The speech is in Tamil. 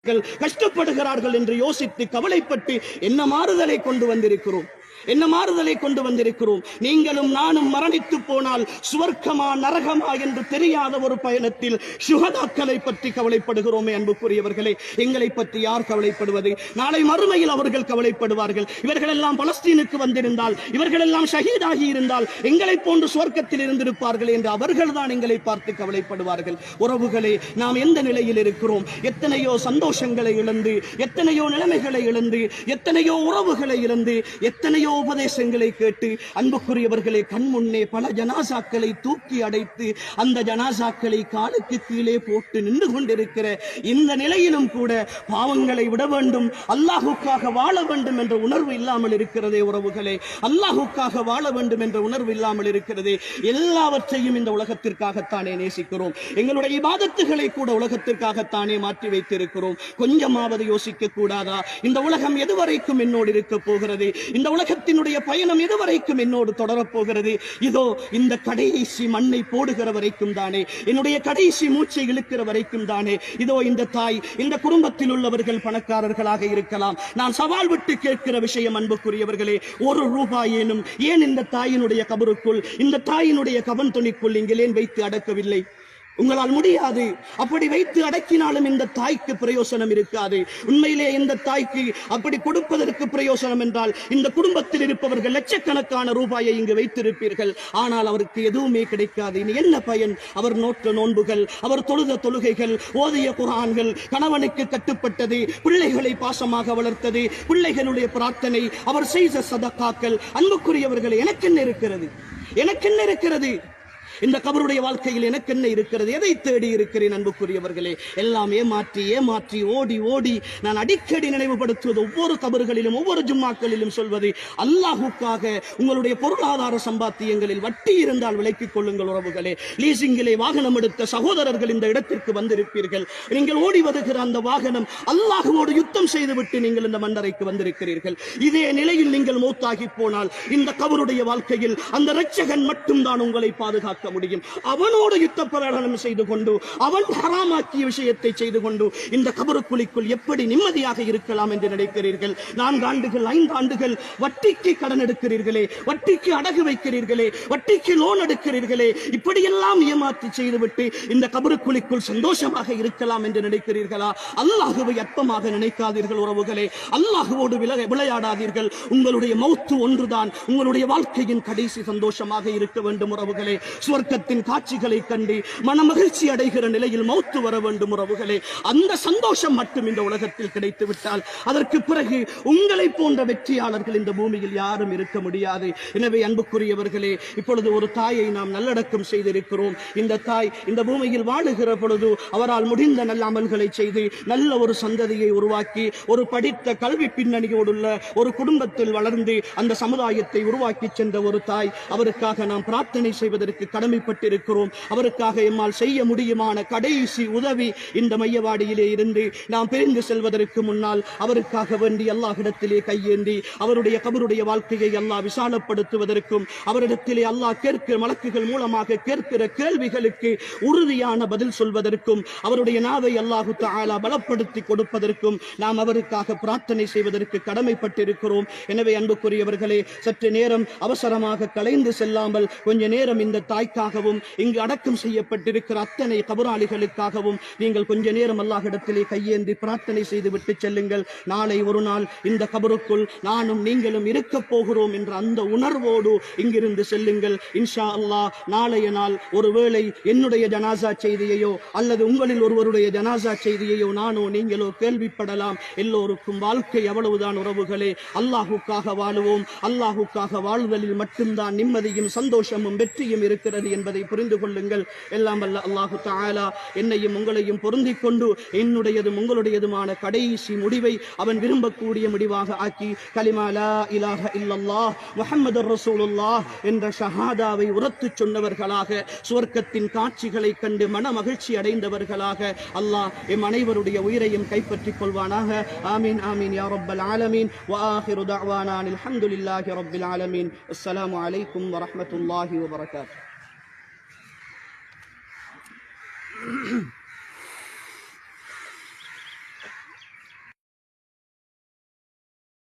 கஷ்டப்படுகிறார்கள் என்று யோசித்து கவலைப்பட்டு என்ன மாறுதலை கொண்டு வந்திருக்கிறோம்? நீங்களும் நானும் மரணித்து போனால் சுவர்க்கமா நரகமா என்று தெரியாத ஒரு பயணத்தில் சுஹதாக்களை பற்றி கவலைப்படுகிறோமே. அன்புக்குரியவர்களே, எங்களை பற்றி யார் கவலைப்படுவது? நாளை மறுமையில் அவர்கள் கவலைப்படுவார்கள். இவர்கள் எல்லாம் பலஸ்தீனுக்கு வந்திருந்தால், இவர்கள் எல்லாம் ஷஹீதாகி இருந்தால் எங்களை போன்று சுவர்க்கத்தில் இருந்திருப்பார்கள் என்று அவர்கள் தான் எங்களை பார்த்து கவலைப்படுவார்கள். உறவுகளே, நாம் எந்த நிலையில் இருக்கிறோம்? எத்தனையோ சந்தோஷங்களை இழந்து, எத்தனையோ நிலைமைகளை இழந்து, எத்தனையோ உறவுகளை இழந்து, எத்தனையோ உபதேசங்களை கேட்டு, அன்புக்குரியவர்களே, கண் முன்னே பல ஜனாசாக்களை தூக்கி அடைத்து அந்த ஜனாசாக்களை காலுக்கு கீழே போட்டு நின்று கொண்டிருக்கிற இந்த நிலையிலும் கூட பாவங்களை விட வேண்டும், அல்லாஹுக்காக வாழ வேண்டும் என்ற உணர்வு இல்லாமல் இருக்கிறதே. உறவுகளே, அல்லாஹுக்காக வாழ வேண்டும் என்ற உணர்வு இல்லாமல் இருக்கிறதே. எல்லாவற்றையும் இந்த உலகத்திற்காகத்தானே நேசிக்கிறோம். எங்களுடைய இபாதத்துகளை கூட உலகத்திற்காகத்தானே மாற்றி வைத்திருக்கிறோம். கொஞ்சமாவது யோசிக்க கூடாதா? இந்த உலகம் எதுவரைக்கும் என்னோடு இருக்க போகிறது? இந்த உலகத்தினுடைய பயணம் எதுவரைக்கும் என்னோடு தொடரப்போகிறது? இதோ இந்த கடைசி மண்ணை போடுகிற வரைக்கும் தானே, என்னுடைய கடைசி மூச்சை இழுக்கிற வரைக்கும் தானே. இதோ இந்த தாய், இந்த குடும்பத்தில் உள்ளவர்கள் பணக்காரர்களாக இருக்கலாம். நான் சவால் விட்டு கேட்கிற விஷயம், அன்புக்குரியவர்களே, ஒரு ரூபாயேனும் ஏன் இந்த தாயினுடைய கபருக்குள், இந்த தாயினுடைய கவன் துணிக்குள் இங்கே வைத்து அடக்கவில்லை? உங்களால் முடியாது. அப்படி வைத்து அடக்கினாலும் இந்த தாய்க்கு பிரயோசனம் இருக்காது. உண்மையிலே இந்த தாய்க்கு அப்படி கொடுப்பதற்கு பிரயோசனம் என்றால் இந்த குடும்பத்தில் இருப்பவர்கள் லட்சக்கணக்கான ரூபாயை இங்கு வைத்திருப்பீர்கள். ஆனால் அவருக்கு எதுவுமே கிடைக்காது. இனி என்ன பயன்? அவர் நோற்ற நோன்புகள், அவர் தொழுத தொழுகைகள், ஓதிய குர்ஆன்கள், கணவனுக்கு கட்டுப்பட்டது, பிள்ளைகளை பாசமாக வளர்த்தது, பிள்ளைகளுடைய பிரார்த்தனை, அவர் செய்த சதக்காக்கள். அன்புக்குரியவர்களே, எனக்கு என்ன இருக்கிறது? இந்த கபருடைய வாழ்க்கையில் எனக்கு என்ன இருக்கிறது? எதை தேடி இருக்கிறேன்? அன்புக்குரியவர்களே, எல்லாம் ஏமாற்றி ஓடி ஓடி நான் அடிக்கடி நினைவுபடுத்துவது, ஒவ்வொரு கபறுகளிலும் ஒவ்வொரு ஜும்மாக்களிலும் சொல்வது, அல்லாஹுக்காக உங்களுடைய பொருளாதார சம்பாத்தியங்களில் வட்டி இருந்தால் விலக்கிக் கொள்ளுங்கள். உறவுகளே, லீசிங்கிலே வாகனம் எடுத்த சகோதரர்கள் இந்த இடத்திற்கு வந்திருப்பீர்கள். நீங்கள் ஓடி வருகிற அந்த வாகனம் அல்லாஹுவோடு யுத்தம் செய்துவிட்டு நீங்கள் இந்த மன்னரைக்கு வந்திருக்கிறீர்கள். இதே நிலையில் நீங்கள் மௌத்தாகி போனால் இந்த கபருடைய வாழ்க்கையில் அந்த இரட்சகன் மட்டும்தான் உங்களை பாதுகாக்க முடியும். அவனோடு யுத்த பிரகடனம் செய்து கொண்டு, அவன் ஹராமாக்கிய விஷயத்தை செய்து கொண்டு இந்த கபருக்குழிக்குள் எப்படி நிம்மதியாக இருக்கலாம் என்று நினைக்கிறீர்கள்? 4 ஆண்டுகள் 5 ஆண்டுகள் வட்டிக்கு கடன் எடுக்கிறீர்களே, வட்டிக்கு அடகு வைக்கிறீர்களே, வட்டிக்கு லோன் எடுக்கிறீர்களே, இப்படியெல்லாம் ஏமாற்றி செய்துவிட்டு இந்த கபருக்குழிக்குள் சந்தோஷமாக இருக்கலாம் என்று நினைக்கிறீர்களா? அல்லாஹுவை அற்பமாக நினைக்காதீர்கள். உறவுகளே, அல்லாஹுவோடு விளையாடாதீர்கள். உங்களுடைய மௌத்து ஒன்றுதான் உங்களுடைய வாழ்க்கையின் கடைசி சந்தோஷமாக இருக்க வேண்டும். உறவுகளே, சுவர்க்கத்தின் காட்சிகளை கண்டு மனமகிழ்ச்சி அடைகிற நிலையில் மௌத்து வர வேண்டும். உறவுகளே, அந்த சந்தோஷம் மட்டும் இந்த உலகத்தில் கிடைத்து விட்டால் அதற்கு பிறகு உங்களை போன்ற வெற்றியாளர்கள் இந்த பூமியில் யாரும் இருக்க முடியாது. எனவே அன்புக்குரியவர்களே, இப்பொழுது ஒரு தாயை நாம் நல்லடக்கம் செய்திருக்கிறோம். இந்த தாய் இந்த பூமியில் வாழுகிற பொழுது அவரால் முடிந்த நல்ல அமல்களை செய்து நல்ல ஒரு சந்ததியை உருவாக்கி, ஒரு படித்த கல்வி பின்னணியோடுள்ள ஒரு குடும்பத்தில் வளர்ந்து அந்த சமுதாயத்தை உருவாக்கி சென்ற ஒரு தாய், அவருக்காக நாம் பிரார்த்தனை செய்வதற்கு கடமைப்பட்டிருக்கிறோம். அவருக்காக எம்மால் செய்ய முடியுமான கடைசி உதவி, இந்த மையவாடியிலே இருந்து நாம் பிரிந்து செல்வதற்கு முன்னால் அவருக்காக வேண்டி அல்லாஹ்விடத்திலே கையேந்தி அவருடைய கபருடைய வாழ்க்கையை அல்லாஹ் விசாலப்படுத்துவதற்கும், அவரிடத்திலே அல்லாஹ் கேட்கிற மலக்குகள் மூலமாக கேட்கிற கேள்விகளுக்கு உறுதியான பதில் சொல்வதற்கும், அவருடைய நாவை அல்லாஹு தஆலா பலப்படுத்தி கொடுப்பதற்கும் நாம் அவருக்காக பிரார்த்தனை செய்வதற்கு கடமைப்பட்டிருக்கிறோம். எனவே அன்புக்குரியவர்களே, சற்று நேரம் அவசரமாக கலைந்து செல்லாமல் கொஞ்ச நேரம் இந்த தாய்க்காகவும் இங்கு அடக்கம் செய்யப்பட்டிருக்கிற அத்தனை கபராளிகளுக்காகவும் நீங்கள் கொஞ்ச நேரம் அல்லாஹ்விடத்திலே கையேந்தி பிரார்த்தனை செய்து விட்டு செல்லுங்கள். நாளை ஒரு நாள் இந்த கபருக்குள் நானும் நீங்களும் இருக்க போகிறோம் என்ற அந்த உணர்வோடு இங்கிருந்து செல்லுங்கள். இன்ஷா அல்லாஹ் நாளைய நாள் ஒருவேளை என்னுடைய ஜனாசா செய்தியையோ அல்லது உங்களில் ஒருவருடைய ஜனாசா செய்தியையோ நானோ நீங்களோ கேள்விப்படலாம். எல்லோருக்கும் வாழ்க்கை அவ்வளவுதான். உறவுகளே, அல்லாஹுக்காக வாழுவோம். அல்லாஹுக்காக வாழ்வதில் மட்டும்தான் நிம்மதியும் சந்தோஷமும் வெற்றியும் இருக்கிறது என்பதை புரிந்து கொள்ளுங்கள். எல்லாம் வல்ல அல்லாஹு தஆலா என்னையும் உங்களையும் பொருந்திக் கொண்டு என்னுடையதும் உங்களுடையதுமான கடைசி முடிவை அவன் விரும்பக்கூடிய முடிவாக ஆக்கி கலிமா லா இலாஹ இல்லல்லாஹ் முஹம்மதுர் ரசூலுல்லாஹ் என்ற ஷஹாதாவை உரத்து சொன்னவர்களாக, சுவர்க்கத்தின் காட்சிகளை கண்டு மன மகிழ்ச்சி அடைந்தவர்களாக அல்லாஹ் எம் அனைவருடைய உயிரையும் கைப்பற்றிக் கொள்வானாக. ஆமீன் ஆமீன் யா ரப்பல் ஆலமீன். வ ஆகிரு தஅவானா அல்ஹம்துலில்லாஹி ரப்பில் ஆலமீன். அஸ்ஸலாமு அலைக்கும் வ ரஹ்மத்துல்லாஹி வ பரகாத்துஹு.